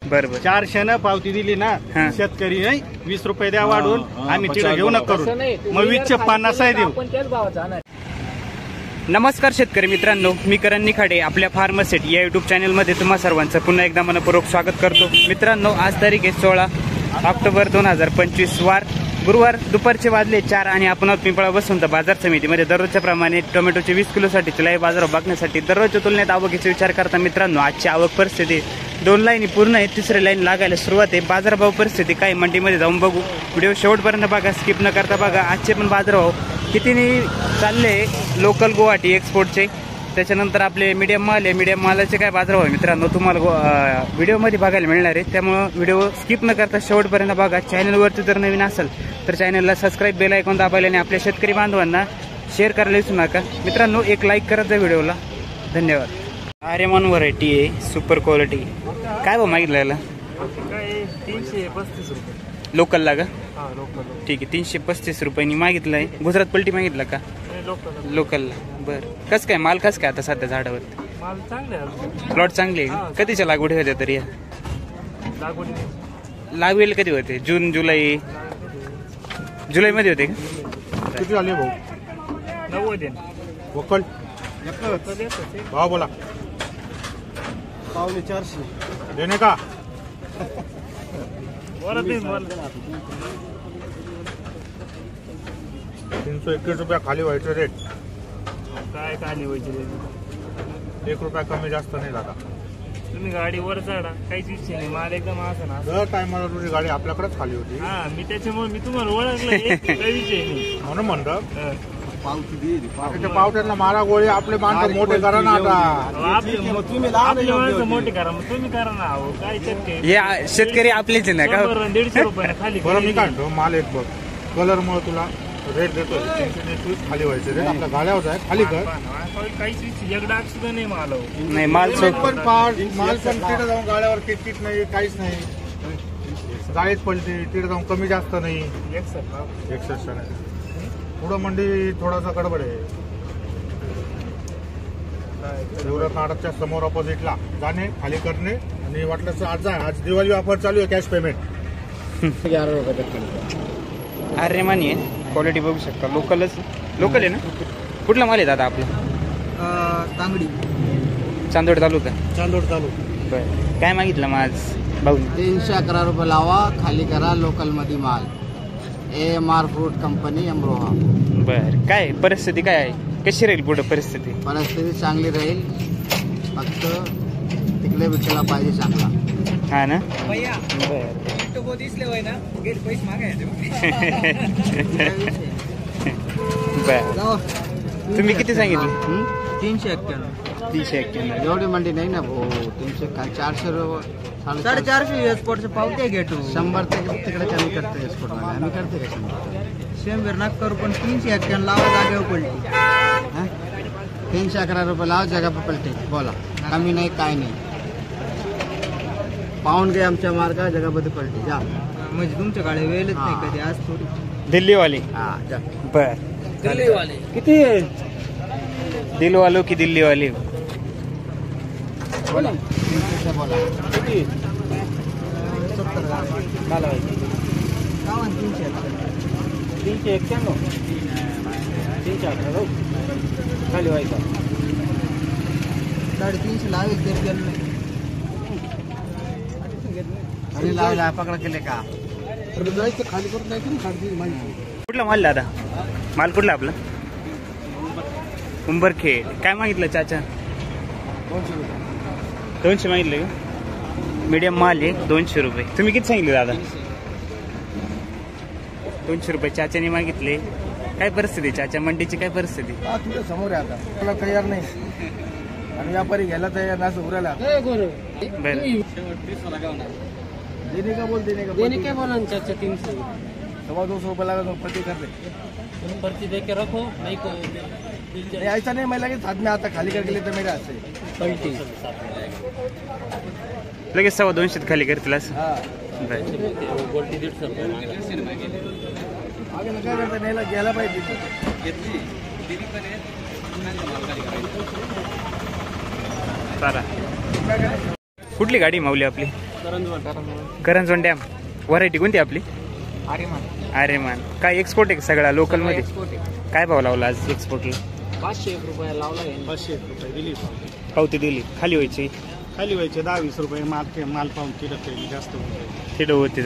बरोबर 400 पावती दिली ना शेतकरी नाही 20 रुपये द्या वाढून आम्ही तिला घेऊ न करू मग 20चे 50 आहे देऊ. नमस्कार शेतकरी मित्रांनो, मी करण निखाडे आपल्या फार्मसेट या युट्यूब चॅनलमध्ये तुम्हा सर्वांचं पुन्हा एकदा मनपूर्वक स्वागत करतो. मित्रांनो, आज तारीख आहे 16 ऑक्टोबर 2025 वार गुरुवार. दुपारचे वाजले 4 आणि आपण पिंपळा वसंत बाजार समितीमध्ये दररोजच्या प्रमाणे टोमॅटोचे 20 किलोसाठी जुलै बाजारावर बघण्यासाठी दररोजच्या तुलनेत आवकीचा विचार करता. मित्रांनो, आजची आवक परिस्थिती 2 लाईनी पूर्ण आहे, 3री लाईन लागायला सुरुवात आहे. बाजारभाव परिस्थिती काय मंडीमध्ये जाऊन बघू. व्हिडिओ शेवटपर्यंत बघा, स्किप न करता बघा. आजचे पण बाजारभाव कितीने चालले लोकल गुवाहाटी एक्सपोर्टचे, त्याच्यानंतर आपले मीडियम माल आहे, मीडियम मालाचे काय बाजारभाव आहे मित्रांनो तुम्हाला व्हिडिओमध्ये बघायला मिळणार आहे. त्यामुळं व्हिडिओ स्किप न करता शेवटपर्यंत बघा. चॅनलवरती जर नवीन असेल तर चॅनलला सबस्क्राईब बेल आयकॉन दाबायला आणि आपल्या शेतकरी बांधवांना शेअर करायला विसरू नका. मित्रांनो, एक लाईक करत जा व्हिडिओला. धन्यवाद. आर्यमान व्हरायटी आहे, सुपर क्वालिटी. काय भाव मागितलं याला? 335 रुपये लोकलला का? ठीक आहे, 335 रुपयांनी मागितलं आहे. गुजरात पलटी मागितलं का? लोकलला. बरं, कसं काय माल कसं काय आता सध्या झाडावरती? माल चांगले आहे, प्लॉट चांगले आहे. कधीच्या लागवडी होत्या तरी या लागवेल कधी होते? जून जुलैमध्ये होते का? किती आले भाऊ? 90 वकल भाव बोला. 450 देणे का? 321 रुपया खाली व्हायचं रेट. काय खाली व्हायचे रेट? 1 रुपया कमी जास्त नाही दादा. तुम्ही गाडी वर चढा, काहीच विषय नाही. माल एकदम असं ना दर टायमाला तुझी गाडी आपल्याकडेच खाली होती. मी त्याच्यामुळे मी तुम्हाला ओळखलं, काही विषय नाही म्हणून म्हणलं. पावट्यांना मारा गोळी, आपले माणसं मोठे करा ना. आता मोठे करा, मग तुम्ही करा ना. काय शेतकरी आपलेच नाही का? 150 रुपये खाली. बरं, मी काढतो माल एक बघ. कलर मुळे तुला रेट देतो. खाली व्हायचे रेट आपल्या गाड्यावर आहे, खाली कर. काहीच एक डाग सुद्धा नाही माल. नाही माल पण तिथे जाऊन गाड्यावर किटकिट नाही, काहीच नाही. गाडीत पलटी तिथे जाऊन कमी जास्त नाही. एक्सर्शन नाही. पुढं मंडी थोडासा गडबड आहे. देवरात नाटकच्या समोर ऑपोजिटला जाणे, खाली करणे आणि वाटलं आज दिवाळी ऑफर चालू आहे, कॅश पेमेंट. 11 रुपये. अरे मानी आहे, क्वालिटी बघू शकता. लोकल आहे ना? कुठला माल आहे दादा आपला? तांगडी, चांदोड तालुका. बरं, काय मागितलं मग आज भाऊ? 311 रुपये लावा, खाली करा. लोकल मध्ये माल. AMR fruit company Amroha. बर, काय परिस्थिती काय आहे? कशी राहील पुढे परिस्थिती? परिस्थिती चांगली राहील, फक्त तिकडे विकायला पाहिजे चांगला. हा ना? बर, तुम्ही किती सांगितलं? 391. एवढी मंडी नाही ना भाऊ. 400 रुपये, 450 एक्सपोर्टचे पावते घेतो. 100 तिकडे कमी करते एक्सपोर्ट मध्ये. आम्ही करते का 100 नाक करू, पण 391 लावा जागेवर पलटी. 311 रुपये लावा, जगा पर पलटी. बोला, कमी नाही काय नाही. पाहून घे आमच्या मार्गा, जगामध्ये पलटी जा. म्हणजे तुमच्या गाडी वेळच नाही कधी. आज थोडी दिल्लीवाली. हा जा. बर, दिल्लीवाले किती? दिलवालो की दिल्लीवाली? बोला. किती? 391. 311 खाली व्हायचा. 350 लावेल ते गेलो नाही. आणि लावला पकडा केले का? खाली करून जायचं खाली माहिती. कुठला माल दादा? माल कुठला आपला? उंबरखेड. काय मागितलं चाचा? 200 मागितलं का? मीडियम माल आहे, 200 रुपये. तुम्ही किती सांगितले दादा? 200 रुपये चाच्याने मागितले. काय परिस्थिती चाचा मंडीची? काय परिस्थिती? तुझ्या समोर आहे आता. मला तयार नाही आणि व्यापारी घ्यायला तयार नाही. असं उरायला बरं. देने का बोल, देने का बोला चाचा. 300 200 रुपये लगा प्रति कर दे. पर्ची दे के रखो. नहीं ऐसा नहीं, मैं लगे साथ में आता खाली करके लेते मेरे हाथ से पलटी. लगेच 250 खाली करतील असं. गोल्टी 150 रुपये गेला पाहिजे. कुठली गाडी माऊली आपली? करंजवन डॅम. व्हरायटी कोणती आपली? अरे मान. काय एक्सपोर्ट आहे सगळा लोकल मध्ये? काय भाव लावला आज एक्सपोर्टला? 501 रुपये लावला. 501 रुपये दिली पावती दिली. खाली व्हायची? खाली व्हायचे 10-20 रुपये माल पाहून तिथं जास्त तिथं होती.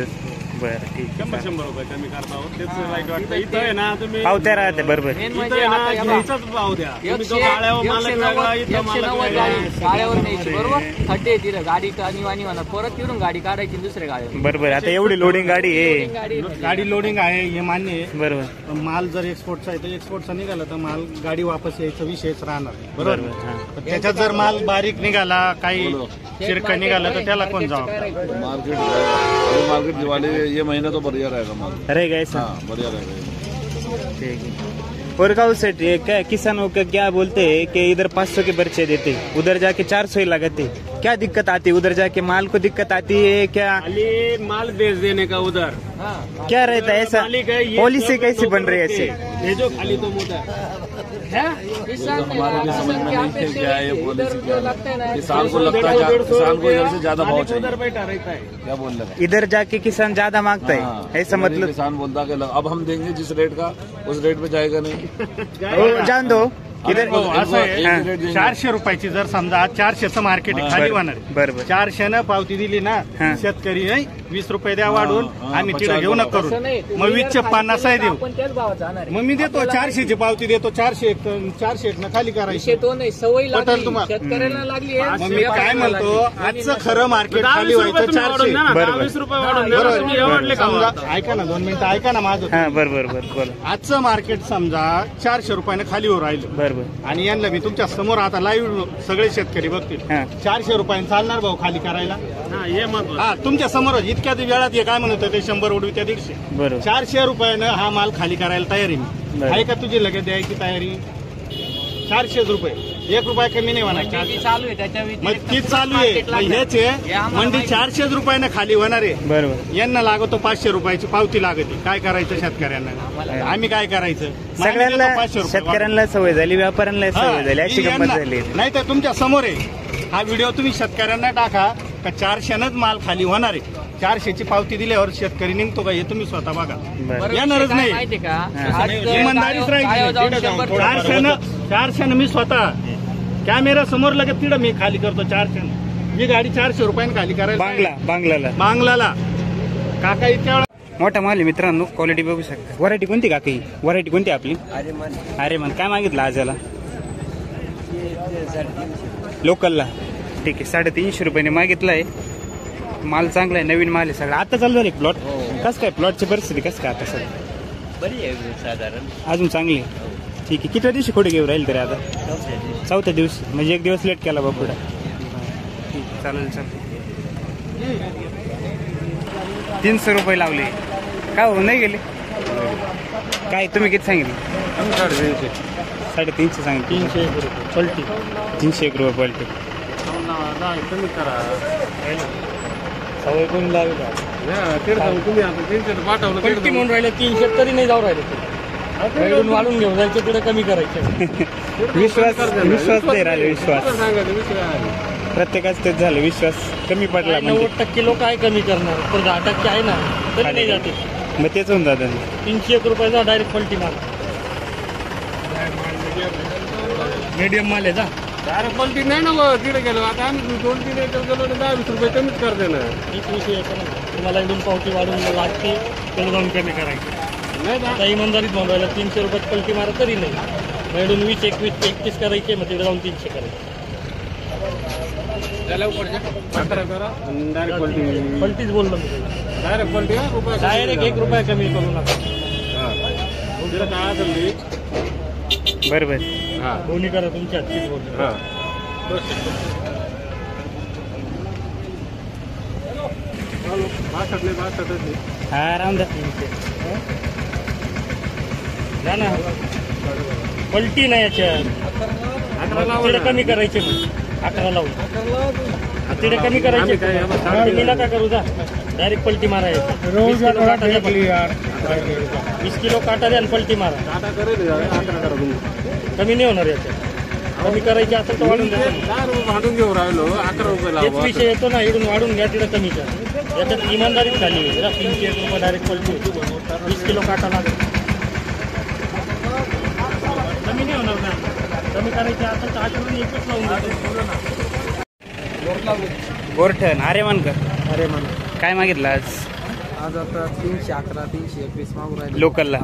बरं ठीक आहे. 100 रुपये कमी करता आहोत. तेच वाईट वाटतं. इथं आहे ना तुम्ही पावत्या राहते बरोबर. घ्यायचाच भाव द्या. तुम्ही तो गाड्यावर मालक वेगळा, इथं मालक वेगळा. गाड्यावर न्यायची बरोबर. खड्डे तिथं गाडी निवानी म्हणा परत फिरून गाडी काढायची दुसऱ्या गाड्यावर. बरोबर. आता एवढी लोडिंग गाडी आहे. गाडी लोडिंग आहे हे मान्य आहे. बरोबर. पण माल जर एक्सपोर्टचा आहे तर एक्सपोर्टचा निघाला तर माल गाडी वापस यायचा विषयच राहणार. बरोबर. पण त्याच्यात जर माल बारीक निघाला, काही चिरका निघाला तर त्याला कोण जबाबदार? मार्केट दिवाली ये महीना तो बढ़िया रहेगा माल. रहेगा ऐसा? हाँ बढ़िया रहेगा. ठीक है. और गाँव सेठ ये क्या किसानों का क्या बोलते हैं कि इधर 500 के पर्चे देते, उधर जाके 400 ही लगाते. क्या दिक्कत आती है? उधर जाके माल को दिक्कत आती है क्या? माल बेच देने का उधर क्या रहता है ऐसा? पॉलिसी कैसी बन रही है ऐसे? ये जो खाली तो मुद्दा हमारे भी समझ में नहीं थे क्या है ये पॉलिसी क्या है. किसान को लगता है किसान को इधर से ज्यादा भाव चाहिए. बैठा रहता है. क्या बोल रहे हैं? इधर जाके किसान ज्यादा मांगता है ऐसा मतलब? किसान बोलता है अब हम देंगे जिस रेट का उस रेट पे जाएगा नहीं. जान दो. इधर असं आहे 400 रुपयाची जर समजा आज 400चं मार्केट आहे, खाली होणार आहे. बरोबर. 400 पावती दिली ना हा. शेतकरी नाही 20 रुपये द्या वाढून आम्ही तिथे घेऊ नका करू. मग 20चे 50 आहे देऊ. आपण त्याच भावात जाणार आहे. मग मी देतो 400ची पावती देतो. 401 न खाली करायची. तो नाही सवय पटेल लागली तुम्हाला. शेतकऱ्यांना लागली आहे. मग मी काय म्हणतो आजचं खरं मार्केट खाली व्हायचं 400. बरोबर. समजा ऐका ना 2 मिनिटं ऐका ना माझं. हा बरोबर बोला. आजचं मार्केट समजा 400 रुपयानं खाली वर राहिलं बरोबर. आणि यांना मी तुमच्या समोर आता लाईव्ह सगळे शेतकरी बघतील. हा. 400 रुपयानं चालणार भाऊ खाली करायला? हा तुमच्या समोर इतक्या वेळात हे काय म्हणत ते 100 उडवी त्या 150. बरोबर. 400 रुपयानं हा माल खाली करायला तयारी मी बरं. आहे का तुझी लगेच द्यायची तयारी? 400 रुपये 1 रुपया कमी नाही होणार. ती चालू आहे त्याच्या मग तीच चालू आहे. मग हेच आहे मंडी 400 रुपयानं खाली होणार आहे. बरोबर. यांना लागतो 500 रुपयाची पावती लागते. काय करायचं शेतकऱ्यांना? आम्ही काय करायचं? सगळ्यांना 500 रुपये. शेतकऱ्यांना सवय झाली, व्यापाऱ्यांना सवय झाली, अशी गंमत झाली. नाही तर तुमच्या समोर आहे हा व्हिडिओ. तुम्ही शेतकऱ्यांना टाका का 400नच माल खाली होणार आहे. 400ची पावती दिल्यावर शेतकरी निघतो का हे तुम्ही स्वतः बघा. बरं. येणारच नाही. माहितीये का इमानदारीच राहील. 400 मी स्वतः कॅमेरा समोर लगेच तिथं मी खाली करतो. 400 ही गाडी 400 रुपयाने खाली करायला बांगलाला काका इतक्या वेळा. मोठा माल आहे मित्रांनो, क्वालिटी बघू शकता. व्हरायटी कोणती काका? व्हरायटी कोणती आपली? अरे मन. काय मागितलं आज याला? लोकलला. ठीक आहे 350 रुपयाने मागितलाय. माल चांगला आहे, नवीन माल आहे सगळं. आता चालू झाले प्लॉट. कसं काय प्लॉटची परिस्थिती कसं काय आता सर? बरी आहे साधारण अजून चांगली आहे. ठीक आहे. किती दिवशी खोडे घेऊन राहील तरी आता? 4थ्या दिवशी. म्हणजे 1 दिवस लेट केला बा पुढे. ठीक चालेल. 300 रुपये लावले. का हो नाही गेले? काय तुम्ही किती सांगितले? 350 सांगितले. 301 रुपये पलटी. 301 रुपये पलटी. कमी करा. सवय कोणी लावली का? तुम्ही आता 300 पाठवलं पलटी म्हणून राहिले 300 तरी नाही जाऊ राहिले. वाढून घेऊन जायचं तिकडे कमी करायचं. विश्वास नाही राहिले. विश्वास प्रत्येकाच तेच झालं. विश्वास कमी पडला. 90% लोक आहे कमी करणार पण 10% आहे ना तरी नाही जाते. मग तेच होऊन जातं. 301 रुपयाचा डायरेक्ट पलटी माल. मीडियम माल आहे जा. डायरेक्ट पलटी नाही ना मग तिकडे गेलो. आता आम्ही 2-3 एकर गेलो 10-20 रुपये कमीच करते ना. एक विषय येतो ना तुम्हाला इथून पावती वाढून लागते त्याला जाऊन कमी करायची. आता इमानदारीत म्हणून 300 रुपयात पलटी मारा तरी नाही. मग इथून 20, 21, 31 करायचे मग तिकडे जाऊन 300 करायचे. पलटीच बोललो मी. डायरेक्ट पलटी डायरेक्ट 1 रुपया कमी करू नका. बरोबर. दोन्ही करा तुमच्या हातचीच बोलतो. हा रामदा जा ना. पलटी नाही याच्यात. तिकडे कमी करायचे मग 11 लावून तिकडे कमी करायचे. मी नका करू जा. डायरेक्ट पलटी मारायचं. 20 किलो काटा द्या आणि पलटी मारा. कमी नाही होणार याच्यात. कमी करायची असेल तर वाढून द्या. 10 रुपये भाडून घेऊन राहिलो 11 रुपये तेच लावा. विषय येतो ना, इकडून वाढून घ्या तिथं कमी करा. याच्यात इमानदारीच झाली आहे. 300 रुपये डायरेक्ट पलटी 20 किलो काटा लागेल. कमी नाही होणार ना. कमी करायची असेल तर आठवड्यात एकच लावून द्या. गोरठण अरे मन का अरे म्हणा काय मागितलं आज आज आता 311 321 मागू राहिले लोकलला?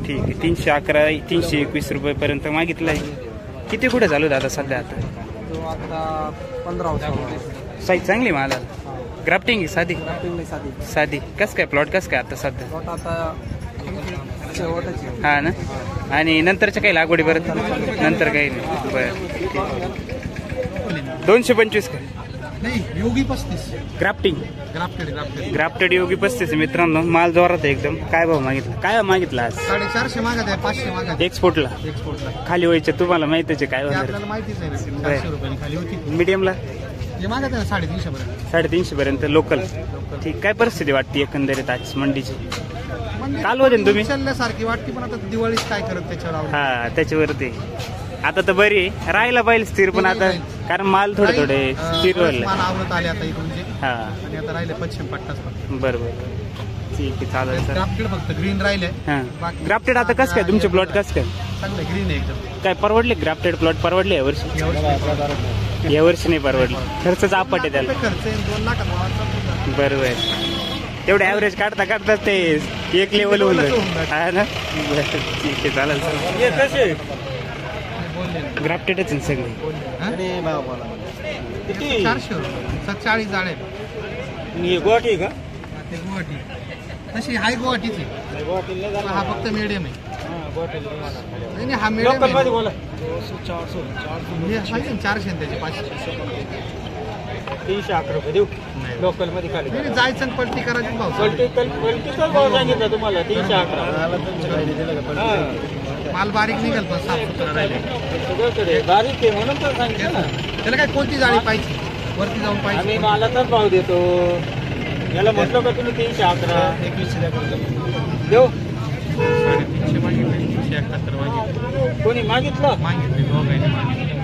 ठीक आहे, 311 321 रुपये पर्यंत मागितलंय. किती कुठे चालू दादा सध्या आता? तो आता 15 होता साईज चांगली मला. ग्राफ्टिंग साधी साधी साधी कस काय प्लॉट कस काय आता सध्या? प्लॉट आता शेवटची हा ना. आणि नंतरच्या काही लागवडी परत नंतर काही नाही. बरं ठीक आहे. 225 का नाही योगी 35 ग्राफ्टिंग ग्राफ्टेड ग्राफ्टेड योगी 35 मित्रांनो. माल जोरात आहे एकदम. काय भाव मागितला? काय मागितला आज 450 मागत आहे 500 मागत आहे एक्सपोर्टला? एक्सपोर्टला खाली व्हायचे तुम्हाला माहितीच आहे काय ते होणार. आपल्याला माहितीच आहे ना 400 रुपयांनी खाली होती. मीडियमला हे मागत आहे ना 350 पर्यंत 350 पर्यंत लोकल. ठीक. काय परिस्थिती वाटते एकंदरीत आज मंडीची? काल होते ना तुम्ही? चालल्यासारखी वाटते पण आता दिवाळीत काय करत त्याच्यावर हा त्याच्यावरती. आता तर बरी आहे. राहायला पाहिजे स्थिर पण आता कारण माल थोडे स्थिर व्हायला. माल आवडत आले आता इकडून जे हा आणि आता राहिले पश्चिम पट्टाच फक्त बरोबर. ठीक आहे चालेल सर. ग्राफ्टेड फक्त ग्रीन राहिले हा ग्राफ्टेड आता कसं काय तुमचे प्लॉट कसं काय चांगलं ग्रीन आहे एकदम. काय परवडले ग्राफ्टेड प्लॉट? परवडले यावर्षी? यावर्षी नाही परवडले. खर्चच आपट आहे त्याला. खर्च 2 लाख बरोबर. तेवढे ॲव्हरेज काढता काढता ते एक लेवल होऊन जाईल. हा ना. बरं, ठीक आहे चालेल सर. ग्राफ्टेडच आहे सगळे. आणि भाव बोला किती 400 40 जाळे गुवाहाटी का? ते गुवाहाटी तशी हाय गुवाहाटीच आहे. हा फक्त मीडियम आहे. नाही हा मीडियम आहे. बोला 400 त्याचे 500 311 रुपये देऊ लोकल मध्ये खाली. नाही जायचं आणि पलटी करायची भाव पलटीचा भाव सांगितला तुम्हाला 311. माल बारीक निघाल पण साफ सुथरा राहिले. बारीक आहे म्हणून तर सांगितलं ना. त्याला काय कोणती जाळी पाहिजे वरती जाऊन पाहिजे? आम्ही मालाचाच भाव देतो. याला म्हटलं का तुम्ही 311 देऊ? 350 मागितले 371 मागितले कोणी मागितलं? मागितले दोघांनी मागितले.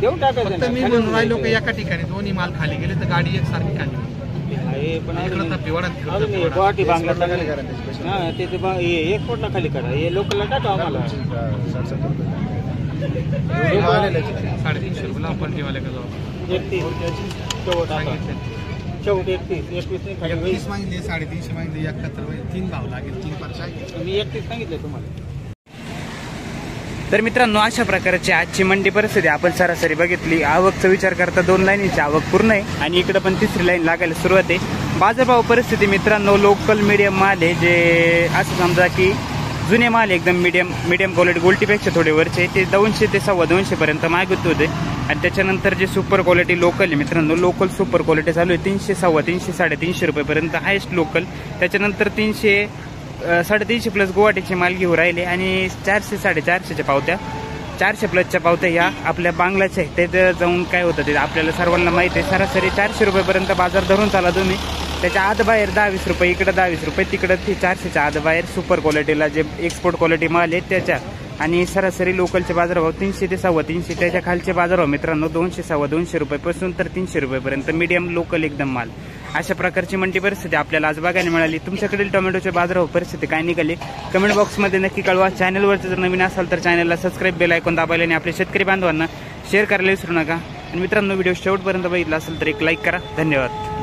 देऊन टाकायचं फक्त मी म्हणून राहिलो की एका ठिकाणी दोन्ही माल खाली गेले तर गाडी एकसारखी खाली गेली. पण इकडं तर पिवळात अजून हे गुवाहाटी बांगला हा ते एक्सपोर्टला खाली करा. हे लोकलला टाका आम्हाला. 350 रुपयाला पलटीवाल्याकडे जाऊ. 31 शेवट आता. शेवट 31 नाही खाली. 30 मागितले 350 मागितले 71 3 भाव लागेल 3 पर्चा. मी 31 सांगितलं तुम्हाला. तर मित्रांनो अशा प्रकारची आजची मंडी परिस्थिती आपण सरासरी बघितली. आवकचा विचार करता 2 लाईनीची आवक पूर्ण आहे आणि इकडे पण 3री लाईन लागायला सुरुवात आहे. बाजारभाव परिस्थिती मित्रांनो लोकल मीडियम माल आहे जे असं समजा की जुने माल एकदम मीडियम क्वालिटी गोल्टीपेक्षा थोडे वरचे ते 200 ते 250 पर्यंत मागवत होते. आणि त्याच्यानंतर जे सुपर क्वालिटी लोकल आहे मित्रांनो लोकल सुपर क्वालिटी चालू आहे 300 350 350 रुपयेपर्यंत हायस्ट लोकल. त्याच्यानंतर 300 350 प्लस गुवाहाटीचे माल घेऊन राहिले आणि 400 450च्या पावत्या 400 प्लसच्या पावत्या ह्या आपल्या बांगलाच्या आहेत. ते जाऊन काय होतं ते आपल्याला सर्वांना माहिती आहे. सरासरी 400 रुपयेपर्यंत बाजार धरून चाला तुम्ही. त्याच्या आत बाहेर 10-20 रुपये इकडं 10-20 रुपये तिकडं ते 400च्या आत बाहेर सुपर क्वालिटीला जे एक्सपोर्ट क्वालिटी माल आहे त्याच्या. आणि सरासरी लोकलचे बाजारभाव 300 ते 350. त्याच्या खालचे बाजारभाव मित्रांनो 200 250 रुपयापासून तर 300 रुपयेपर्यंत मीडियम लोकल एकदम माल. अशा प्रकारची मंडी परिस्थिती आपल्याला आज बघायला मिळाली. तुमच्याकडील टोमॅटोचे बाजारभाव परिस्थिती काय निघाली कमेंट बॉक्समध्ये नक्की कळवा. चॅनलवरचं जर नवीन असाल तर चॅनलला सबस्क्राईब बेल आयकॉन दाबायला आणि आपल्या शेतकरी बांधवांना शेअर करायला विसरू नका. आणि मित्रांनो व्हिडिओ शेवटपर्यंत बघितला असेल तर एक लाईक करा. धन्यवाद.